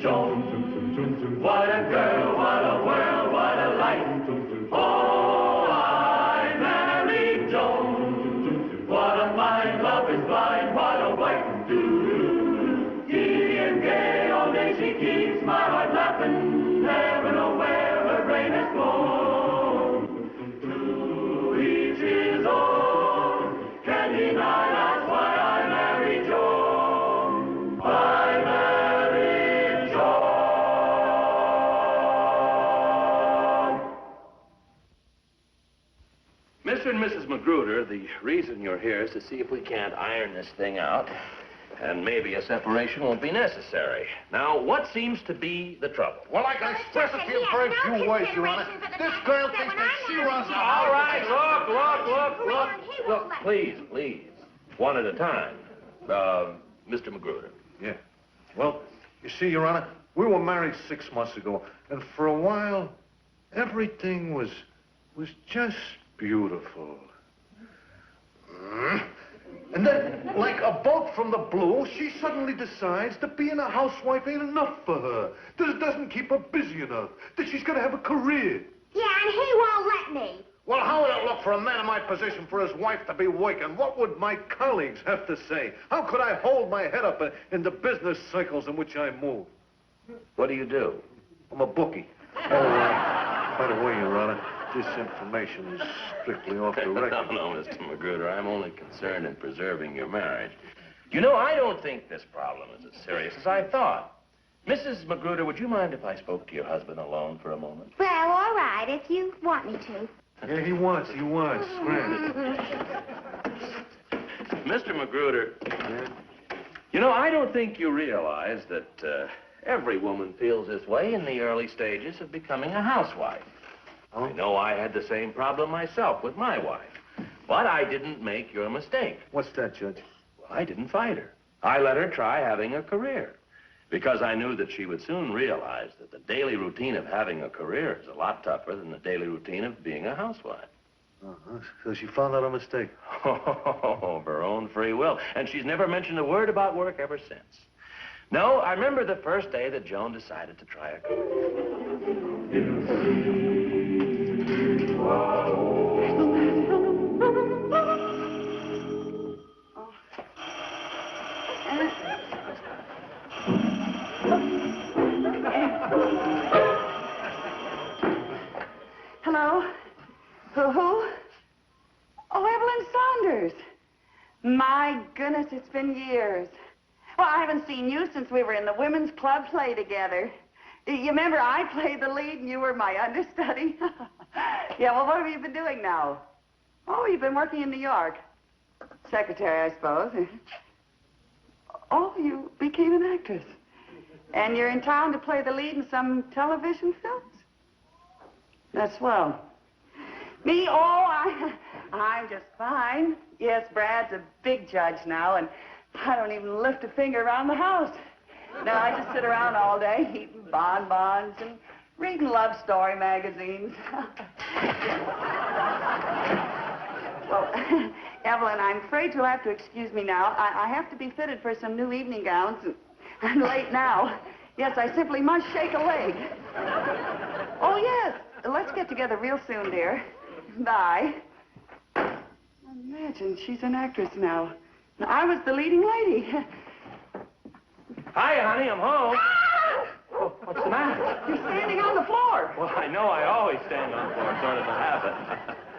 Joan. What a girl, what a world, what a life. Oh, I married Joan. What a mind, love is blind, what a wife to do. Giddy and gay, all day she keeps my heart laughing. Never know where her brain has gone. To each his own, can't deny that's why I married Joan. I married Joan. Mr. and Mrs. Magruder, the reason you're here is to see if we can't iron this thing out, and maybe a separation won't be necessary. Now, what seems to be the trouble? Well, I can express it to you very few words, Your Honor. This girl thinks that she runs the All right, look, please. One at a time. Mr. Magruder. Yeah. Well, you see, Your Honor, we were married 6 months ago, and for a while, everything was just beautiful. And then, like a bolt from the blue, she suddenly decides that being a housewife ain't enough for her, that it doesn't keep her busy enough, that she's got to have a career. Yeah, and he won't let me. Well, how would it look for a man in my position for his wife to be working? What would my colleagues have to say? How could I hold my head up in the business cycles in which I move? What do you do? I'm a bookie. Oh, by the way, Your Honor, this information is strictly off the record. No, Mr. Magruder, I'm only concerned in preserving your marriage. You know, I don't think this problem is as serious as I thought. Mrs. Magruder, would you mind if I spoke to your husband alone for a moment? Well, all right, if you want me to. Yeah, he wants. Grant. Mr. Magruder, you know, I don't think you realize that every woman feels this way in the early stages of becoming a housewife. Oh? I know I had the same problem myself with my wife, but I didn't make your mistake. What's that, Judge? Well, I didn't fight her. I let her try having a career, because I knew that she would soon realize that the daily routine of having a career is a lot tougher than the daily routine of being a housewife. Uh-huh. So she found out a mistake. Oh, of her own free will. And she's never mentioned a word about work ever since. No, I remember the first day that Joan decided to try a career. Hello? Who? Oh, Evelyn Saunders. My goodness, it's been years. Well, I haven't seen you since we were in the women's club play together. You remember I played the lead and you were my understudy? Yeah, well, what have you been doing now? Oh, you've been working in New York. Secretary, I suppose. Oh, you became an actress. And you're in town to play the lead in some television films? That's swell. Me? Oh, I'm just fine. Yes, Brad's a big judge now, and I don't even lift a finger around the house. No, I just sit around all day eating bonbons and reading love story magazines. Well, Evelyn, I'm afraid you'll have to excuse me now. I have to be fitted for some new evening gowns, and I'm late now. Yes, I simply must shake a leg. Oh, yes. Let's get together real soon, dear. Bye. Imagine, she's an actress now. I was the leading lady. Hi, honey, I'm home. Ah! Oh, what's the matter? You're standing on the floor. Well, I know I always stand on the floor, sort of a habit.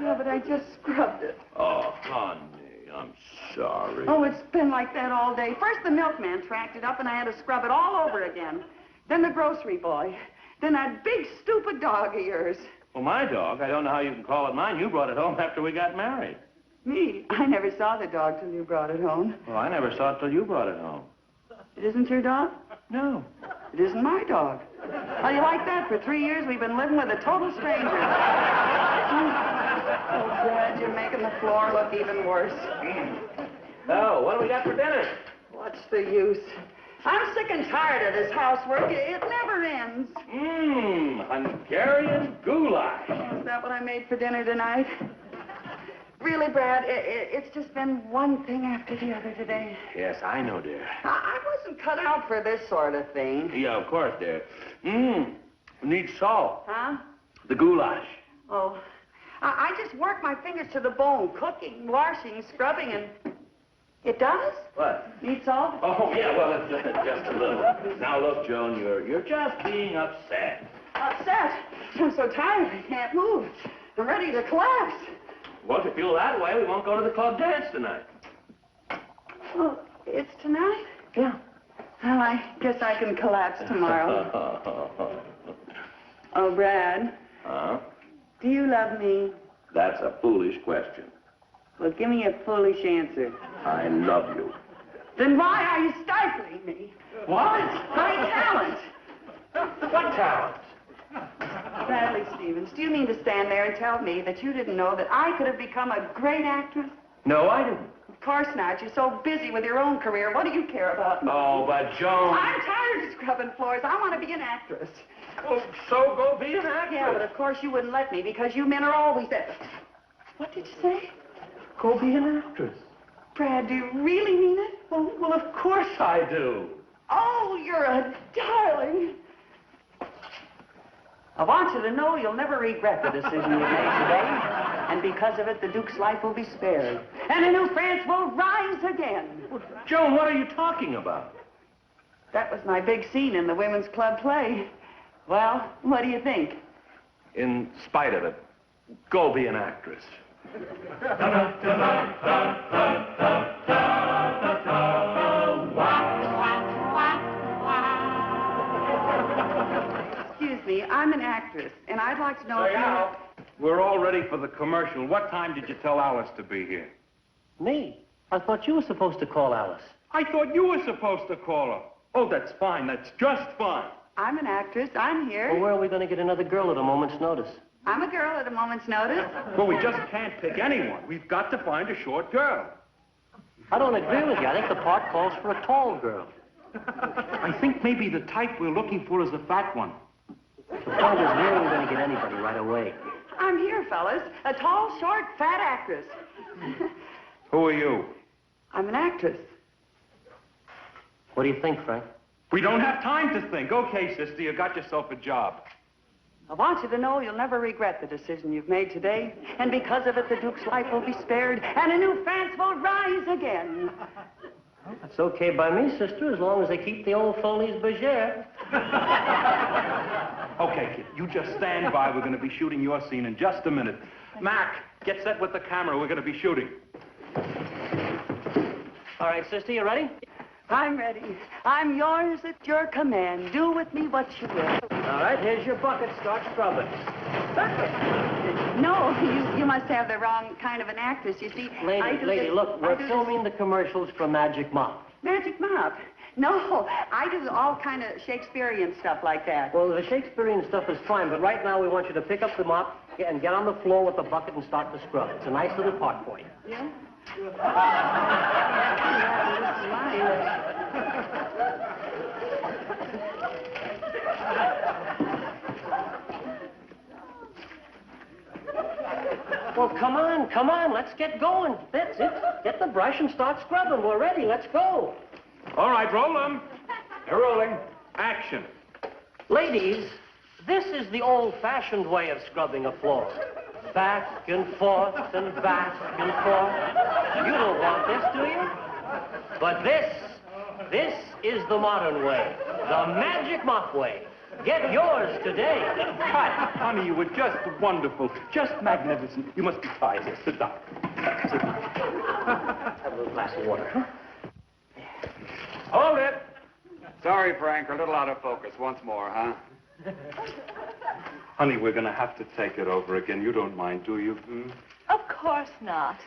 Yeah, but I just scrubbed it. Oh, honey, I'm sorry. Oh, it's been like that all day. First, the milkman tracked it up, and I had to scrub it all over again. Then the grocery boy. Then that big, stupid dog of yours. Well, my dog, I don't know how you can call it mine. You brought it home after we got married. Me? I never saw the dog till you brought it home. Well, I never saw it till you brought it home. It isn't your dog? No. It isn't my dog. How do you like that? For 3 years, we've been living with a total stranger. Oh, Brad, you're making the floor look even worse. Oh, what do we got for dinner? What's the use? I'm sick and tired of this housework. It never ends. Hungarian goulash. Is that what I made for dinner tonight? Really, Brad, it's just been one thing after the other today. Yes, I know, dear. I wasn't cut out for this sort of thing. Yeah, of course, dear. Need salt. Huh? The goulash. Oh, I just work my fingers to the bone, cooking, washing, scrubbing, and... It does? What? Need salt? Oh, yeah, well, it's just a little. Now, look, Joan, you're just being upset. Upset? I'm so tired I can't move. I'm ready to collapse. Well, if you feel that way, we won't go to the club dance tonight. Oh, it's tonight? Yeah. Well, I guess I can collapse tomorrow. Oh, Brad. Huh? Do you love me? That's a foolish question. Well, give me a foolish answer. I love you. Then why are you stifling me? What? My talent. What talent? Bradley Stevens, do you mean to stand there and tell me that you didn't know that I could have become a great actress? No, I didn't. Of course not. You're so busy with your own career. What do you care about me? Oh, but Joan... I'm tired of scrubbing floors. I want to be an actress. Oh, so go be an actress. Yeah, but of course you wouldn't let me because you men are always there. What did you say? Go be an actress. Brad, do you really mean it? Well, of course I do. Oh, you're a darling. I want you to know you'll never regret the decision you made today. And because of it, the Duke's life will be spared. And a new France will rise again. Joan, what are you talking about? That was my big scene in the women's club play. Well, what do you think? In spite of it, go be an actress. Excuse me, I'm an actress, and I'd like to know if Al, we're all ready for the commercial. What time did you tell Alice to be here? Me? I thought you were supposed to call Alice. I thought you were supposed to call her. Oh, that's fine. That's just fine. I'm an actress. I'm here. Well, where are we going to get another girl at a moment's notice? I'm a girl at a moment's notice. Well, we just can't pick anyone. We've got to find a short girl. I don't agree with you. I think the part calls for a tall girl. I think maybe the type we're looking for is a fat one. The point is, we ain't going to get anybody right away. I'm here, fellas. A tall, short, fat actress. Who are you? I'm an actress. What do you think, Frank? We don't have time to think. Okay, sister, you got yourself a job. I want you to know you'll never regret the decision you've made today. And because of it, the Duke's life will be spared, and a new France will rise again. Well, that's okay by me, sister, as long as they keep the old Foley's Bergère. Okay, kid, you just stand by. We're going to be shooting your scene in just a minute. Mac, get set with the camera. We're going to be shooting. All right, sister, you ready? I'm ready. I'm yours at your command. Do with me what you will. All right, here's your bucket. Start scrubbing. No, you must have the wrong kind of an actress. You see, Lady, look, we're filming the commercials for Magic Mop. Magic Mop? No, I do all kind of Shakespearean stuff like that. Well, the Shakespearean stuff is fine, but right now we want you to pick up the mop and get on the floor with the bucket and start to scrub. It's a nice little part for you. Yeah? Well, come on, let's get going. That's it. Get the brush and start scrubbing. We're ready, let's go. All right, roll them. They're rolling. Action. Ladies, this is the old-fashioned way of scrubbing a floor. Back and forth and back and forth. You don't want this, do you? But this is the modern way, the Magic Mop way. Get yours today. Hi, honey, you were just wonderful, just magnificent. You must be tired. Sit down. Sit down. Have a little glass of water, huh? Hold it. Sorry, Frank, a little out of focus. Once more, huh? Honey, we're going to have to take it over again. You don't mind, do you? Of course not.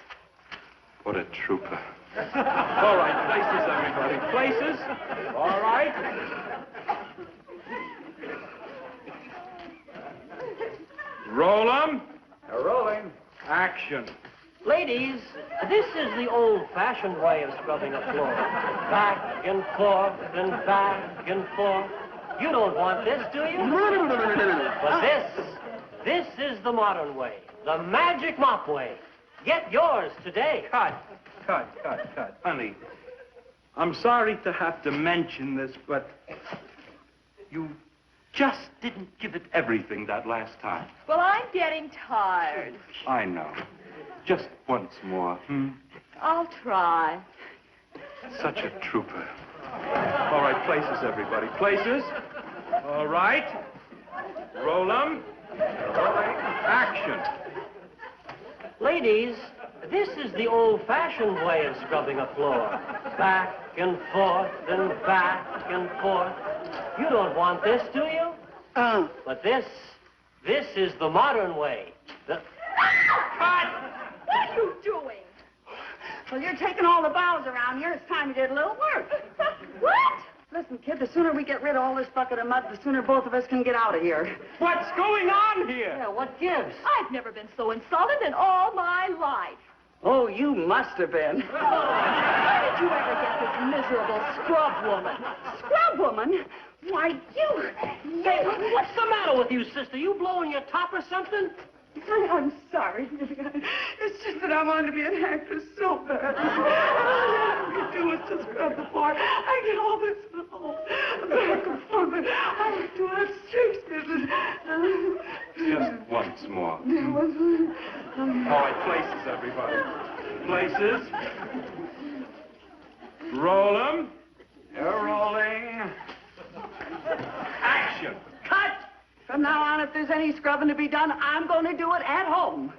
What a trooper. All right, places, everybody. Places. All right. Roll 'em. They're rolling. Action. Ladies, this is the old-fashioned way of scrubbing a floor. Back and forth and back and forth. You don't want this, do you? But this is the modern way, the Magic Mop way. Get yours today. Cut. Honey, I'm sorry to have to mention this, but you just didn't give it everything that last time. Well, I'm getting tired. I know. Just once more, I'll try. Such a trooper. All right, places, everybody. Places. All right. Roll 'em. Action. Ladies, this is the old-fashioned way of scrubbing a floor. Back and forth and back and forth. You don't want this, do you? But this is the modern way. What are you doing? Well, you're taking all the bowels around here. It's time you did a little work. What? Listen, kid, the sooner we get rid of all this bucket of mud, the sooner both of us can get out of here. What's going on here? Yeah, what gives? I've never been so insulted in all my life. Oh, you must have been. Where did you ever get this miserable scrub woman? Scrub woman? Why, you... Hey, what's the matter with you, sister? You blowing your top or something? I'm sorry. It's just that I wanted to be an actress so bad. All you do is to scrub the floor. I get all this back and forth, but I do that street business. Just once more. All right, places, everybody. Places. Roll 'em. You're rolling. Action. Cut! From now on, if there's any scrubbing to be done, I'm going to do it at home.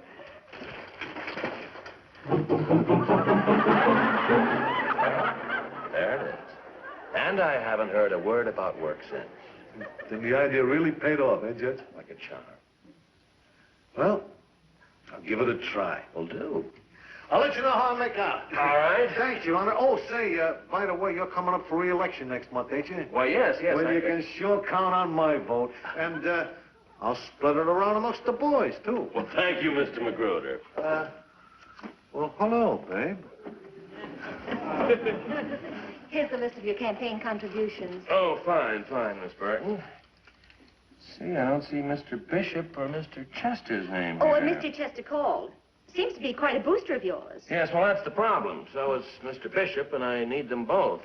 There it is. And I haven't heard a word about work since. Then the idea really paid off, eh, Judge? Like a charm. Well, I'll give it a try. Will do. I'll let you know how I make out. All right. Thanks, Your Honor. Oh, say, by the way, you're coming up for re-election next month, ain't you? Why, yes. Well, you can sure count on my vote. And, I'll split it around amongst the boys, too. Well, thank you, Mr. Magruder. Well, hello, babe. Here's the list of your campaign contributions. Oh, fine, Miss Burton. See, I don't see Mr. Bishop or Mr. Chester's name Oh, here. and Mr. Chester called. Seems to be quite a booster of yours. Yes, well, that's the problem. So is Mr. Bishop, and I need them both.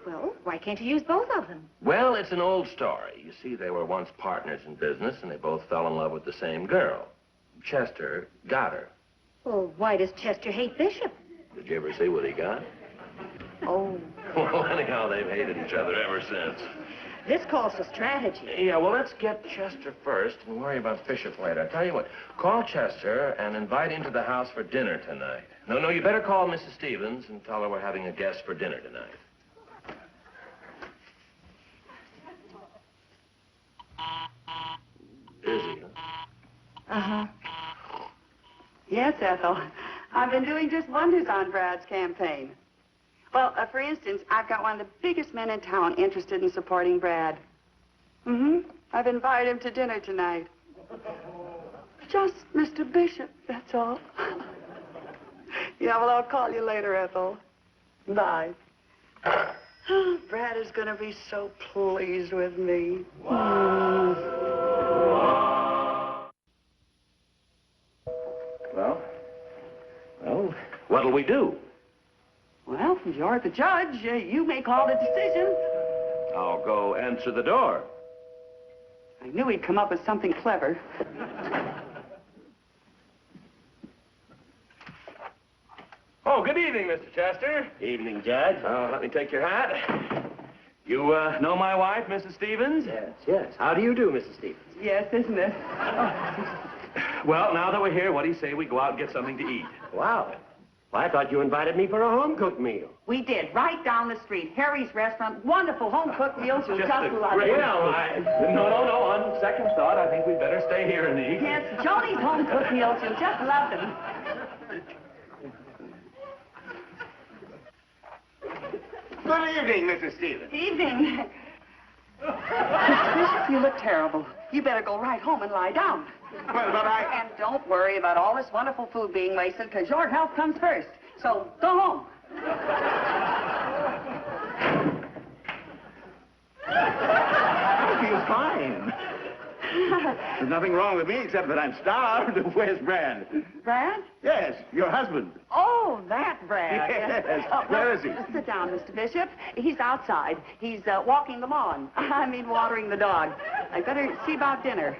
Well, why can't you use both of them? Well, it's an old story. You see, they were once partners in business, and they both fell in love with the same girl. Chester got her. Well, why does Chester hate Bishop? Did you ever see what he got? Oh. Well, anyhow, they've hated each other ever since. This calls for strategy. Yeah, well, let's get Chester first and worry about Bishop later. I tell you what, call Chester and invite him to the house for dinner tonight. No, you better call Mrs. Stevens and tell her we're having a guest for dinner tonight. Busy, huh? Uh-huh. Yes, Ethel. I've been doing just wonders on Brad's campaign. Well, for instance, I've got one of the biggest men in town interested in supporting Brad. I've invited him to dinner tonight. Just Mr. Bishop, that's all. Yeah, well, I'll call you later, Ethel. Bye. Brad is going to be so pleased with me. Well, what'll we do? Well, you're the judge. You make all the decisions. I'll go answer the door. I knew he'd come up with something clever. Oh, good evening, Mr. Chester. Evening, Judge. Let me take your hat. You, know my wife, Mrs. Stevens? Yes. How do you do, Mrs. Stevens? Yes, isn't it? Well, now that we're here, what do you say we go out and get something to eat? Wow. Well, I thought you invited me for a home-cooked meal. We did, right down the street. Harry's Restaurant. Wonderful home-cooked meals. You'll just love it. No, on second thought, I think we'd better stay here and eat. Yes, Joni's home-cooked meals. You'll just love them. Good evening, Mrs. Stevens. Evening. Mr. Bishop, you look terrible. You better go right home and lie down. Well, but And don't worry about all this wonderful food being wasted, because your health comes first. So, go home. I feel fine. There's nothing wrong with me except that I'm starved. Where's Brad? Brad? Yes, your husband. Oh, that Brad. Yes. Oh, Where is he? Sit down, Mr. Bishop. He's outside. He's walking the lawn. I mean, watering the dog. I better see about dinner.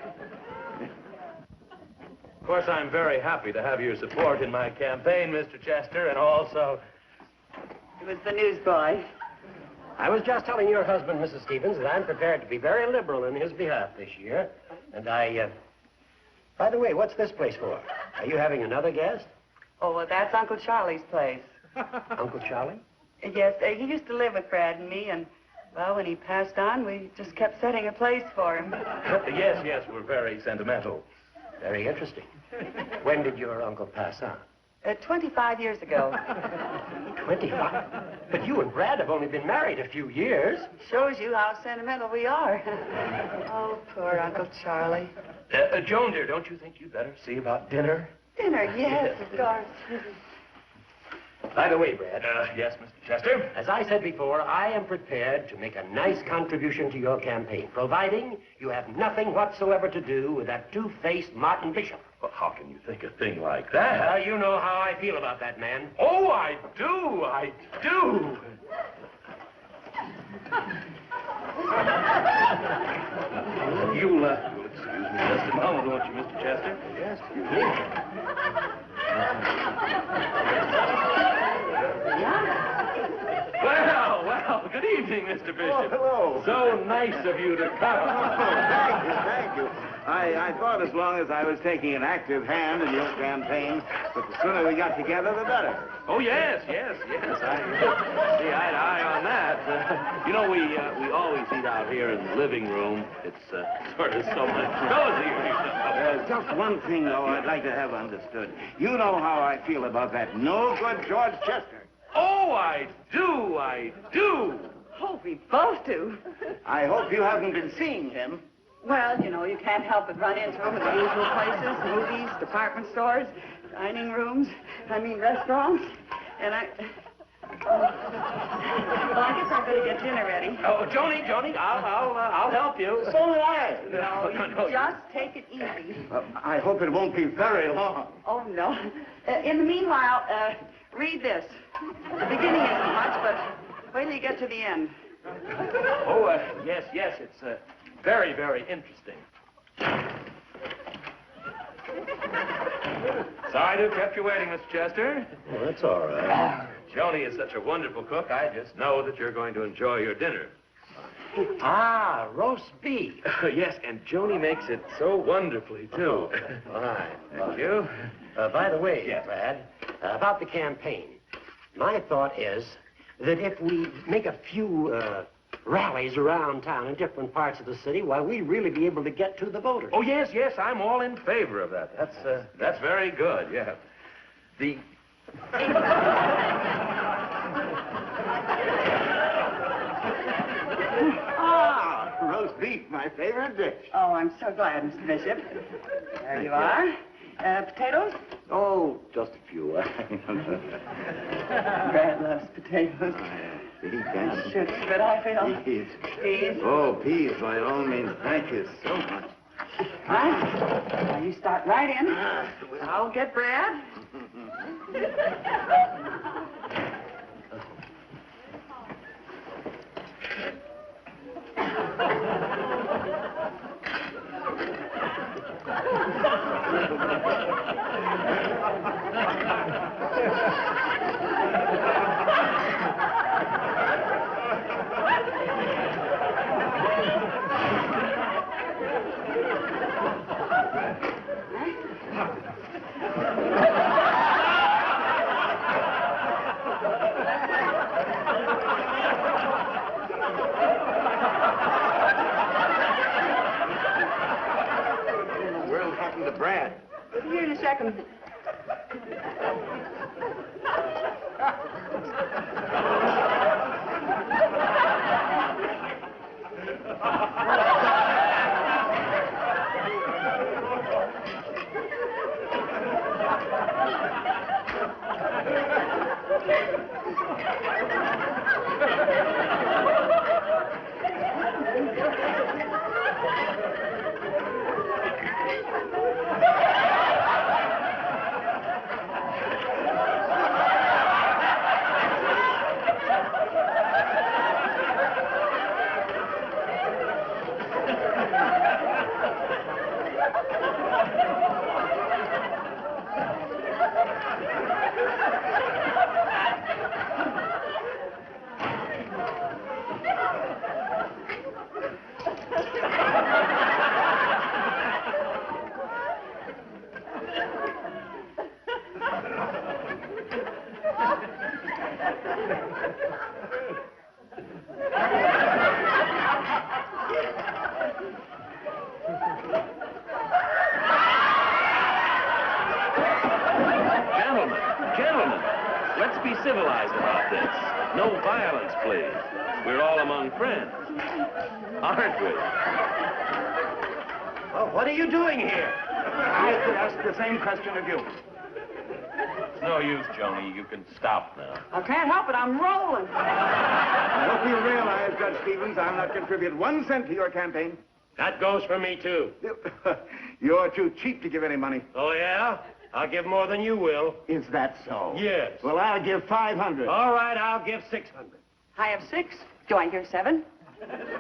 Of course, I'm very happy to have your support in my campaign, Mr. Chester, and also... It was the newsboy. I was just telling your husband, Mrs. Stevens, that I'm prepared to be very liberal in his behalf this year. And by the way, what's this place for? Are you having another guest? Oh, well, that's Uncle Charlie's place. Uncle Charlie? Yes, he used to live with Brad and me, and, well, when he passed on, we just kept setting a place for him. Yes, we're very sentimental. Very interesting. When did your uncle pass on? 25 years ago. 25? But you and Brad have only been married a few years. Shows you how sentimental we are. Oh, poor Uncle Charlie. Joan, dear, don't you think you'd better see about dinner? Dinner, yes, of course. By the way, Brad. Yes, Mr. Chester? As I said before, I am prepared to make a nice contribution to your campaign, providing you have nothing whatsoever to do with that two-faced Martin Bishop. Well, how can you think a thing like that? You know how I feel about that man. Oh, I do. You'll excuse me just a moment, won't you, Mr. Chester? Yes, excuse me. Well, good evening, Mr. Bishop. Oh, hello. So nice of you to come. Thank you. I thought as long as I was taking an active hand in your campaign, but the sooner we got together, the better. Oh, yes. I see eye to eye on that. You know, we always eat out here in the living room. It's sort of so much cozier. Just one thing, though, I'd like to have understood. You know how I feel about that no-good George Chester. Oh, I do. Oh, we both do. I hope you haven't been seeing him. Well, you know, you can't help but run into him at the usual places, movies, department stores, dining rooms, restaurants. And well, I guess I better get dinner ready. Oh, Joni, I'll help you. So will I. No, just take it easy. I hope it won't be very long. Oh, no. In the meanwhile, read this. The beginning isn't much, but wait till you get to the end. Oh, yes, it's very, very interesting. Sorry to have kept you waiting, Mr. Chester. Well, that's all right. Joni is such a wonderful cook, I just know that you're going to enjoy your dinner. Roast beef. Yes, and Joni makes it so wonderfly, too. Fine. Thank you. By the way, Yes. Brad, about the campaign, my thought is that if we make a few rallies around town in different parts of the city, why, we'd really be able to get to the voters. Oh, yes, I'm all in favor of that. That's very good, yeah. The... Roast beef, my favorite dish. Oh, I'm so glad, Mr. Bishop. There you are. Potatoes? Oh, just a few. Brad loves potatoes. Shoots, but I feel. Peas. Peas? Oh, peas, by all means. Thank you so much. All right. Now, you start right in. I'll get Brad. Brad. Here in a second. Gentlemen, let's be civilized about this. No violence, please. We're all among friends, aren't we? Well, what are you doing here? I could ask the same question of you. It's no use, Joni. You can stop now. I can't help it. I'm rolling. I hope you realize, Judge Stevens, I'll not contribute 1 cent to your campaign. That goes for me, too. You're too cheap to give any money. Oh, yeah? I'll give more than you will. Is that so? Yes. Well, I'll give 500. All right, I'll give 600. I have 6. Do I hear 7?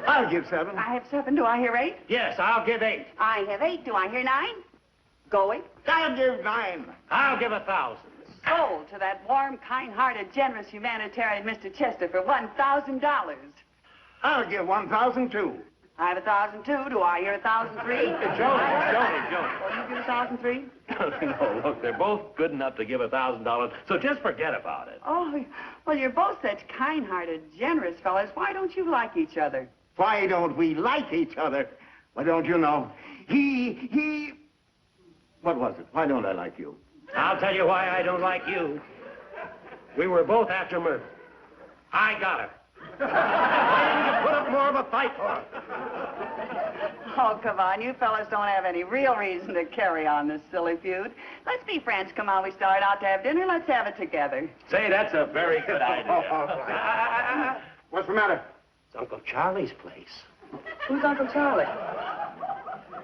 I'll give 7. I have 7. Do I hear 8? Yes, I'll give 8. I have 8. Do I hear 9? Going? I'll give 9. I'll give 1,000. Sold to that warm, kind-hearted, generous humanitarian Mr. Chester for $1,000. I'll give 1,000 too. I have 1,000 too. Do I hear 1,003? Joni. Will you give 1,003? No, look, they're both good enough to give $1,000, so just forget about it. Oh, well, you're both such kind-hearted, generous fellas. Why don't you like each other? Why don't we like each other? Why don't you know? He... What was it? Why don't I like you? I'll tell you why I don't like you. We were both after Murphy. I got her. Why didn't you put up more of a fight for her? Oh, come on. You fellas don't have any real reason to carry on this silly feud. Let's be friends. Come on, we start out to have dinner. Let's have it together. Say, that's a very good idea. What's the matter? It's Uncle Charlie's place. Who's Uncle Charlie?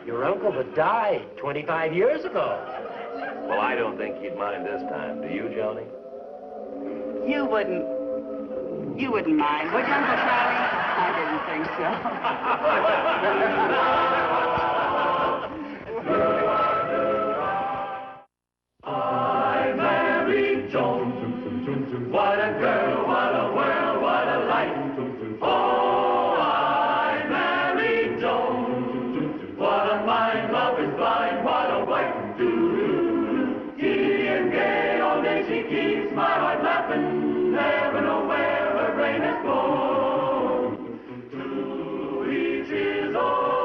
Your uncle that died 25 years ago. Well, I don't think he'd mind this time. Do you, Joni? You wouldn't mind, would you, Uncle Charlie? I didn't think so. I married Joan. What a girl, what a world, what a life. Oh, I married Joan. What a mind, love is blind, what a wife to do. Giddy and gay, all day she keeps my heart laughing. Never know where her brain has gone. To each his own.